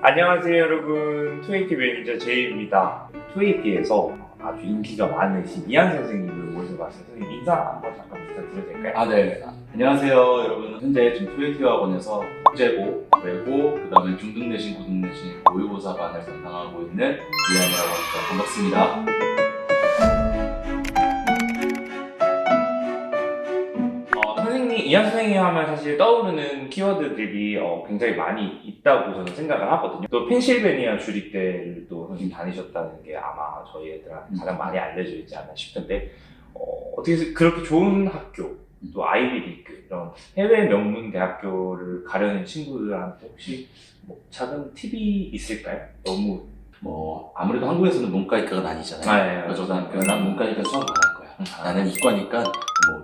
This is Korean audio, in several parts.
안녕하세요 여러분, 2AP 매니저 제이입니다. 2AP에서 아주 인기가 많으신 이한 선생님을 모셔봤어요. 선생님 인사 한번 잠깐 부탁드려도 될까요? 네. 안녕하세요, 여러분. 현재 지금 2AP 학원에서 국제고, 외고, 그 다음에 중등내신, 고등내신 모의고사반을 담당하고 있는 이한이라고 합니다. 반갑습니다. 선생님, 이한 선생님 하면 사실 떠오르는 키워드들이 굉장히 많이 있다고 저는 생각을 하거든요. 또 펜실베니아 주립대를 또 선생님 다니셨다는 게 아마 저희 애들한테 가장 많이 알려져 있지 않나 싶은데 어떻게 그렇게 좋은 학교, 또 아이비리그 이런 해외 명문 대학교를 가려는 친구들한테 혹시 뭐 작은 팁이 있을까요? 너무 아무래도 한국에서는 문과이과가 나뉘잖아요. 그래서 난 문과니까 수학 안 할 거야. 나는 이과니까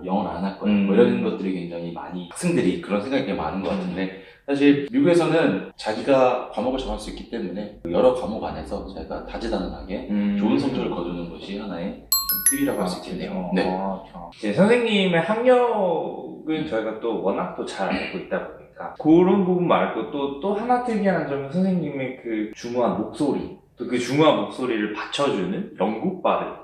영어를 안 할 거야. 이런 것들이 굉장히 많이 학생들이 그런 생각이 많은 것 같은데, 사실 미국에서는 자기가 과목을 정할 수 있기 때문에 여러 과목 안에서 자기가 다재다능하게 좋은 성적을 거두는 것이 하나의 팁이라고 할 수 있겠네요. 네. 이제 선생님의 학력은 저희가 또 워낙 또 잘 알고 있다 보니까 그런 부분 말고 또 하나 특이한 점은 선생님의 그 중후한 목소리, 또 그 중후한 목소리를 받쳐주는 영국 발음.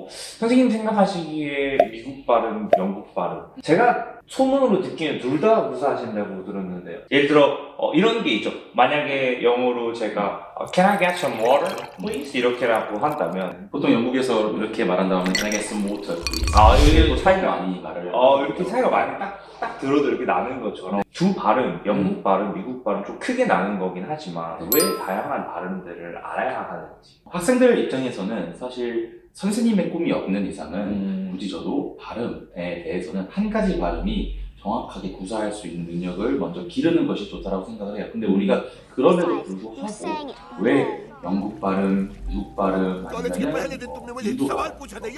선생님 생각하시기에 미국 발음, 영국 발음. 제가 소문으로 듣기에는 둘 다 구사하신다고 들었는데요. 예를 들어 이런 게 있죠. 만약에 영어로 제가 Can I get some water, please? 이렇게라고 한다면 보통 영국에서 이렇게 말한 다음에 Can I get some water, please? 이게 또 차이가 많이 말을 이렇게 차이가 많이 딱 들어도 이렇게 나는 것처럼 두 발음, 영국 발음, 미국 발음 좀 크게 나는 거긴 하지만 왜 다양한 발음들을 알아야 하는지. 학생들 입장에서는 사실 선생님의 꿈이 없는 이상은 굳이 저도 발음에 대해서는 한 가지 발음이 정확하게 구사할 수 있는 능력을 먼저 기르는 것이 좋다고 생각을 해요. 근데 우리가 그럼에도 불구하고 왜 영국 발음, 미국 발음, 아니면 인도 발음,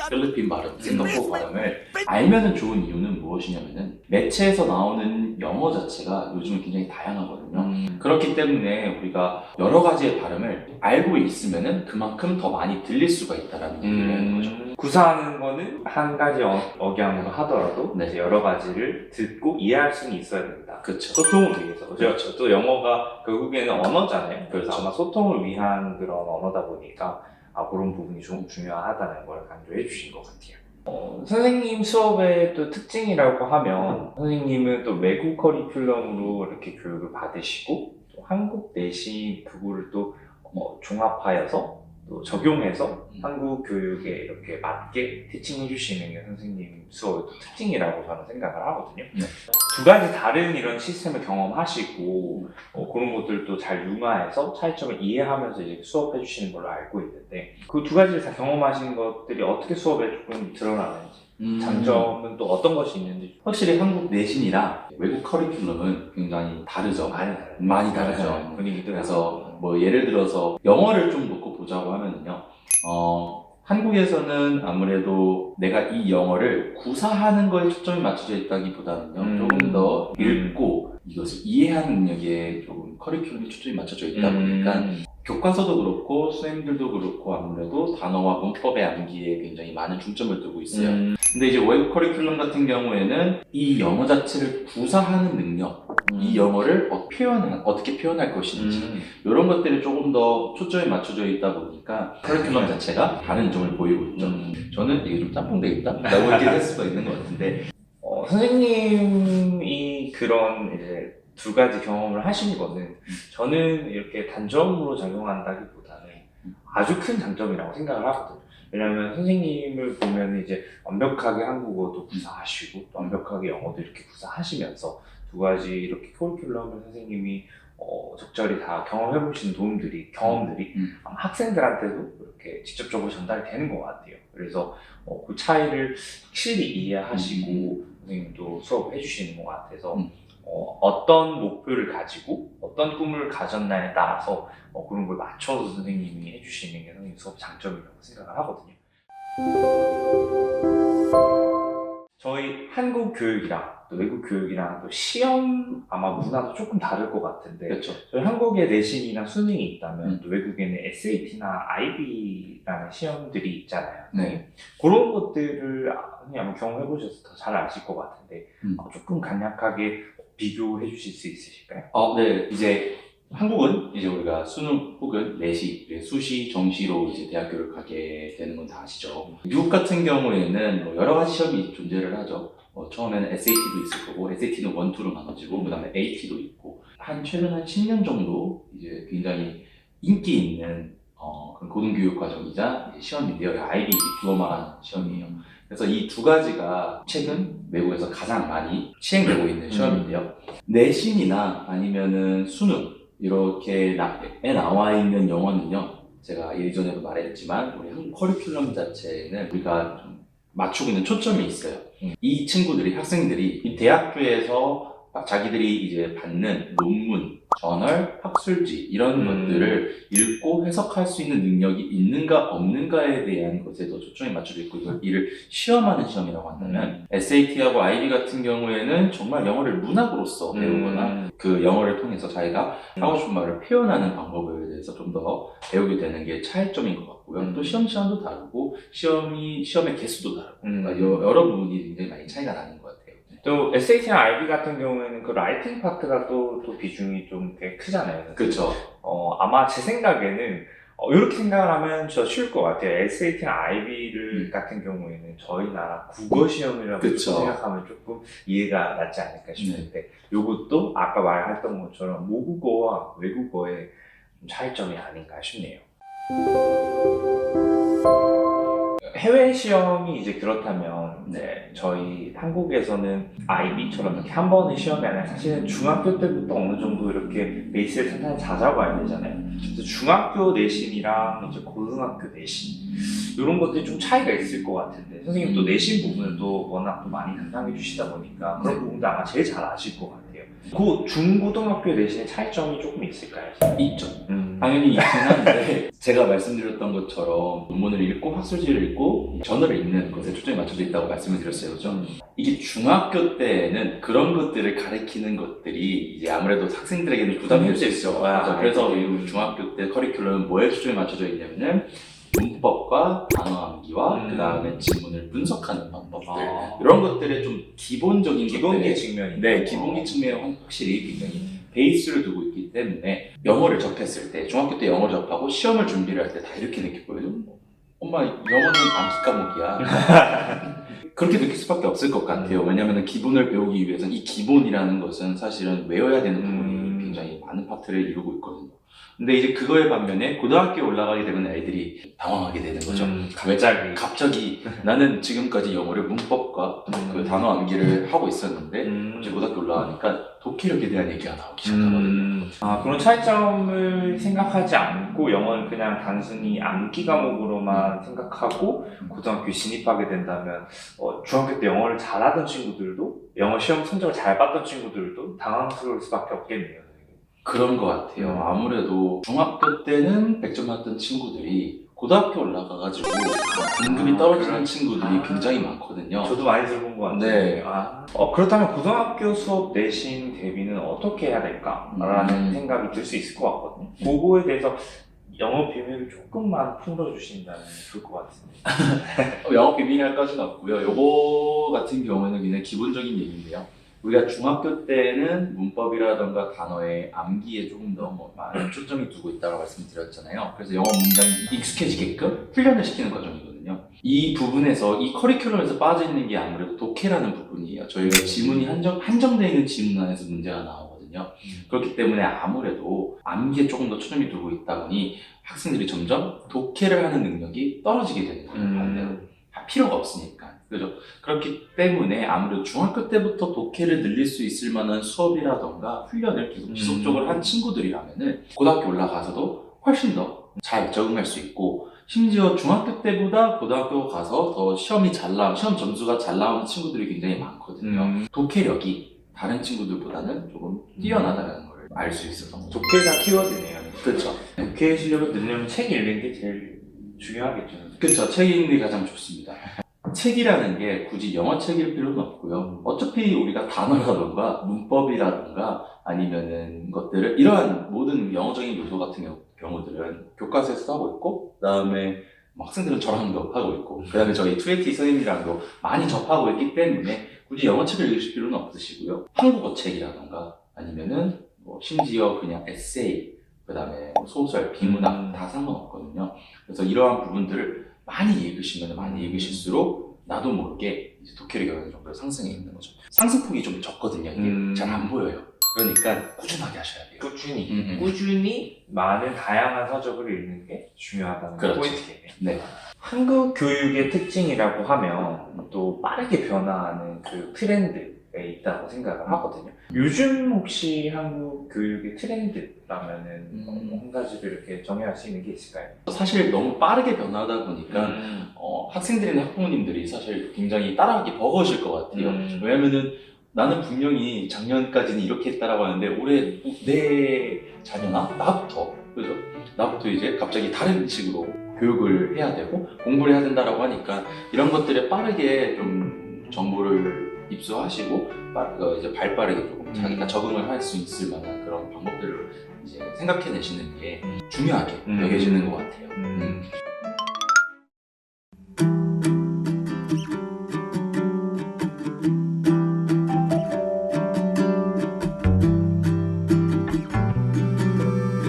필리핀 발음, 싱가포르 발음을 알면은 좋은 이유는 무엇이냐면은 매체에서 나오는 영어 자체가 요즘은 굉장히 다양하거든요. 그렇기 때문에 우리가 여러 가지의 발음을 알고 있으면은 그만큼 더 많이 들릴 수가 있다라는 얘기를 하는 거죠. 구사하는 거는 한 가지 억양으로 하더라도 이제 여러 가지를 듣고 이해할 수는 있어야 된다. 그렇죠. 소통을 위해서. 그렇죠. 또 영어가 결국에는 언어잖아요. 그래서 아마 소통을 위한 그런 언어다 보니까 그런 부분이 좀 중요하다는 걸 강조해 주신 것 같아요. 선생님 수업의 또 특징이라고 하면 선생님은 또 외국 커리큘럼으로 이렇게 교육을 받으시고 또 한국 내신 그거를 또 종합하여서 또 적용해서 한국 교육에 이렇게 맞게 티칭해 주시는 게 선생님 수업의 또 특징이라고 저는 생각을 하거든요. 네. 두 가지 다른 이런 시스템을 경험하시고 그런 것들도 잘 융화해서 차이점을 이해하면서 이제 수업해 주시는 걸로 알고 있는데 그 두 가지를 다 경험하신 것들이 어떻게 수업에 조금 드러나는지 장점은 또 어떤 것이 있는지. 확실히 한국 내신이랑 외국 커리큘럼은 굉장히 다르죠. 많이 다르죠. 분위기도. 그래서 예를 들어서 영어를 좀 놓고 보자고 하면은요, 한국에서는 아무래도 내가 이 영어를 구사하는 거에 초점이 맞춰져 있다기보다는요, 조금 더 읽고 이것을 이해하는 능력에 조금 커리큘럼이 초점이 맞춰져 있다 보니까 교과서도 그렇고 선생님들도 그렇고 아무래도 단어와 문법의 암기에 굉장히 많은 중점을 두고 있어요. 근데 이제 외국 커리큘럼 같은 경우에는 이 영어 자체를 구사하는 능력, 이 영어를 어떻게 표현할 것인지 이런 것들이 조금 더 초점이 맞춰져 있다 보니까 커리큘럼 자체가 다른 점을 보이고 있죠. 저는 이게 좀 짬뽕 되겠다? 라고 이렇게 할 수가 있는 것 같은데 선생님이 그런 이제 두 가지 경험을 하신 거는 저는 이렇게 단점으로 작용한다기보다는 아주 큰 장점이라고 생각을 하거든요. 왜냐하면 선생님을 보면 이제 완벽하게 한국어도 구사하시고 또 완벽하게 영어도 이렇게 구사하시면서 두 가지 이렇게 커리큘럼을 선생님이 적절히 다 경험해보신 경험들이 아마 학생들한테도 이렇게 직접적으로 전달이 되는 것 같아요. 그래서 그 차이를 확실히 이해하시고 선생님도 수업을 해주시는 것 같아서 어떤 목표를 가지고 어떤 꿈을 가졌나에 따라서 그런 걸 맞춰서 선생님이 해주시는 게 선생님 수업 장점이라고 생각을 하거든요. 저희 한국 교육이랑 또 외국 교육이랑 또 시험 아마 문화도 조금 다를 것 같은데, 그렇죠. 저희 한국에 내신이나 수능이 있다면 또 외국에는 SAT나 IB라는 시험들이 있잖아요. 네. 그런 것들을 한번 경험해 보셔서 더 잘 아실 것 같은데 조금 간략하게 비교해 주실 수 있으실까요? 네. 이제 한국은 이제 우리가 수능 혹은 내시, 수시, 정시로 이제 대학교를 가게 되는 건 다 아시죠. 미국 같은 경우에는 뭐 여러 가지 시험이 존재를 하죠. 처음에는 SAT도 있을 거고, SAT는 1, 2로 나눠지고, 그 다음에 AT도 있고, 최근 한 10년 정도 이제 굉장히 인기 있는 그런 고등교육 과정이자 시험인데요. IB 디플로마라는 시험이에요. 그래서 이 두 가지가 최근 외국에서 가장 많이 시행되고 있는 시험인데요. 내신이나 아니면은 수능 이렇게 나와 있는 영어는요. 제가 예전에도 말했지만 우리 한국 커리큘럼 자체는 우리가 좀 맞추고 있는 초점이 있어요. 이 친구들이 학생들이 이 대학교에서 자기들이 이제 받는 논문, 저널, 학술지 이런 것들을 읽고 해석할 수 있는 능력이 있는가 없는가에 대한 것에 더 초점이 맞춰져 있고 이를 시험하는 시험이라고 한다면 SAT하고 IB 같은 경우에는 정말 영어를 문학으로서 배우거나 그 영어를 통해서 자기가 하고 싶은 말을 표현하는 방법에 대해서 좀 더 배우게 되는 게 차이점인 것 같고요. 또 시험도 다르고 시험의 개수도 다르고 그러니까 여러 부분이 굉장히 많이 차이가 나는 것 같아요. 또 SAT나 IB 같은 경우에는 그 라이팅 파트가 또 비중이 좀 꽤 크잖아요. 그렇죠. 아마 제 생각에는 이렇게 생각을 하면 저 쉬울 것 같아요. SAT나 IB를 같은 경우에는 저희 나라 국어 시험이라고 그쵸. 생각하면 조금 이해가 낫지 않을까 싶은데 이것도 아까 말했던 것처럼 모국어와 외국어의 좀 차이점이 아닌가 싶네요. 해외 시험이 이제 그렇다면 이제 저희 한국에서는 IB처럼 이렇게 한 번의 시험이 아니라 사실은 중학교 때부터 어느 정도 이렇게 베이스를 상당히 잡아야 되잖아요. 그래서 중학교 내신이랑 이제 고등학교 내신 이런 것들이 좀 차이가 있을 것 같은데 선생님 또 내신 부분을 또 워낙 또 많이 담당해 주시다 보니까 그런 부분도 아마 제일 잘 아실 것 같아요. 그 중고등학교 내신의 차이점이 조금 있을까요? 있죠. 당연히 있긴 한데 제가 말씀드렸던 것처럼 논문을 읽고 학술지를 읽고 저널을 읽는 것에 초점이 맞춰져 있다고 말씀을 드렸어요. 그렇죠? 이게 중학교 때는 그런 것들을 가르치는 것들이 이제 아무래도 학생들에게는 부담이 될 수 있죠. 그래서 이 중학교 때 커리큘럼은 뭐에 초점이 맞춰져 있냐면은 문법과 단어 암기와 그 다음에 지문을 분석하는 방법들 이런 것들의 좀 기본적인 기본기 측면이 네, 기본기 측면에 확실히 굉장히 베이스를 두고 있기 때문에 영어를 접했을 때 중학교 때 영어를 접하고 시험을 준비를 할 때 다 이렇게 느꼈거든요. 엄마 영어는 암기 과목이야. 그렇게 느낄 수밖에 없을 것 같아요. 왜냐하면 기본을 배우기 위해서는 이 기본이라는 것은 사실은 외워야 되는 부분이 굉장히 많은 파트를 이루고 있거든요. 근데 이제 그거에 반면에 고등학교에 올라가게 되면 애들이 당황하게 되는 거죠. 갑자기 나는 지금까지 영어를 문법과 그 단어 암기를 하고 있었는데 이제 고등학교 올라가니까 독해력에 대한 얘기가 나오기 시작하거든요. 그런 차이점을 생각하지 않고 영어는 그냥 단순히 암기 과목으로만 생각하고 고등학교 진입하게 된다면 중학교 때 영어를 잘하던 친구들도 영어 시험 성적을 잘 봤던 친구들도 당황스러울 수밖에 없겠네요. 그런 것 같아요. 아무래도 중학교 때는 100점 맞던 친구들이 고등학교 올라가가지고 등급이 떨어지는 친구들이 굉장히 많거든요. 저도 많이 들어본 것 같아요. 네. 그렇다면 고등학교 수업 내신 대비는 어떻게 해야 될까라는 생각이 들 수 있을 것 같거든요. 그거에 대해서 영어 비밀을 조금만 풀어주신다면 좋을 것 같습니다. 영어 비밀까지는 없고요. 요거 같은 경우에는 굉장히 기본적인 얘기인데요. 우리가 중학교 때는 문법이라던가 단어의 암기에 조금 더 많은 초점이 두고 있다고 말씀드렸잖아요. 그래서 영어 문장이 익숙해지게끔 훈련을 시키는 과정이거든요. 이 부분에서 이 커리큘럼에서 빠져있는 게 아무래도 독해라는 부분이에요. 저희가 지문이 한정되어 있는 지문 안에서 문제가 나오거든요. 그렇기 때문에 아무래도 암기에 조금 더 초점이 두고 있다 보니 학생들이 점점 독해를 하는 능력이 떨어지게 되는 거예요. 반대로. 필요가 없으니까. 그죠? 그렇기 때문에 아무래도 중학교 때부터 독해를 늘릴 수 있을 만한 수업이라던가 훈련을 계속 지속적으로 한 친구들이라면은 고등학교 올라가서도 훨씬 더 잘 적응할 수 있고 심지어 중학교 때보다 고등학교 가서 더 시험 점수가 잘 나오는 친구들이 굉장히 많거든요. 독해력이 다른 친구들보다는 조금 뛰어나다는 걸 알 수 있어서 독해가 키워드네요. 그렇죠. 독해 실력을 늘려면 책 읽는 게 제일 중요하겠죠. 그렇죠. 책 읽는 게 가장 좋습니다. 책이라는 게 굳이 영어 책일 필요는 없고요. 어차피 우리가 단어라던가 문법이라던가 아니면은 것들을 이러한 모든 영어적인 요소 같은 경우들은 교과서에서 하고 있고 그 다음에 학생들은 저랑도 하고 있고 그 다음에 저희 2AT 선생님이랑도 많이 접하고 있기 때문에 굳이 영어 책을 읽으실 필요는 없으시고요. 한국어 책이라던가 아니면은 뭐 심지어 그냥 에세이, 그 다음에 소설, 비문학 다 상관없거든요. 그래서 이러한 부분들을 많이 읽으시면 많이 읽으실수록 나도 모르게 이제 독해력이 어느 정도 상승해 있는 거죠. 상승폭이 좀 적거든요. 이게 잘 안 보여요. 그러니까 꾸준하게 하셔야 돼요. 꾸준히 많은 다양한 서적을 읽는 게 중요하다는 그렇죠. 포인트겠네요. 네. 한국 교육의 특징이라고 하면 또 빠르게 변화하는 그 트렌드에 있다고 생각을 하거든요. 요즘 혹시 한국 교육의 트렌드라면은 한 가지를 이렇게 정의할 수 있는 게 있을까요? 사실 너무 빠르게 변하다 보니까 학생들이나 학부모님들이 사실 굉장히 따라하기 버거우실 것 같아요. 왜냐면은 나는 분명히 작년까지는 이렇게 했다라고 하는데 올해 내 자녀나 나부터 그죠? 나부터 이제 갑자기 다른 식으로 교육을 해야 되고 공부를 해야 된다라고 하니까 이런 것들에 빠르게 좀 정보를 입수하시고 이제 발빠르게 조금 자기가 적응을 할 수 있을 만한 그런 방법들을 이제 생각해내시는 게 중요하게 여겨지는 것 같아요.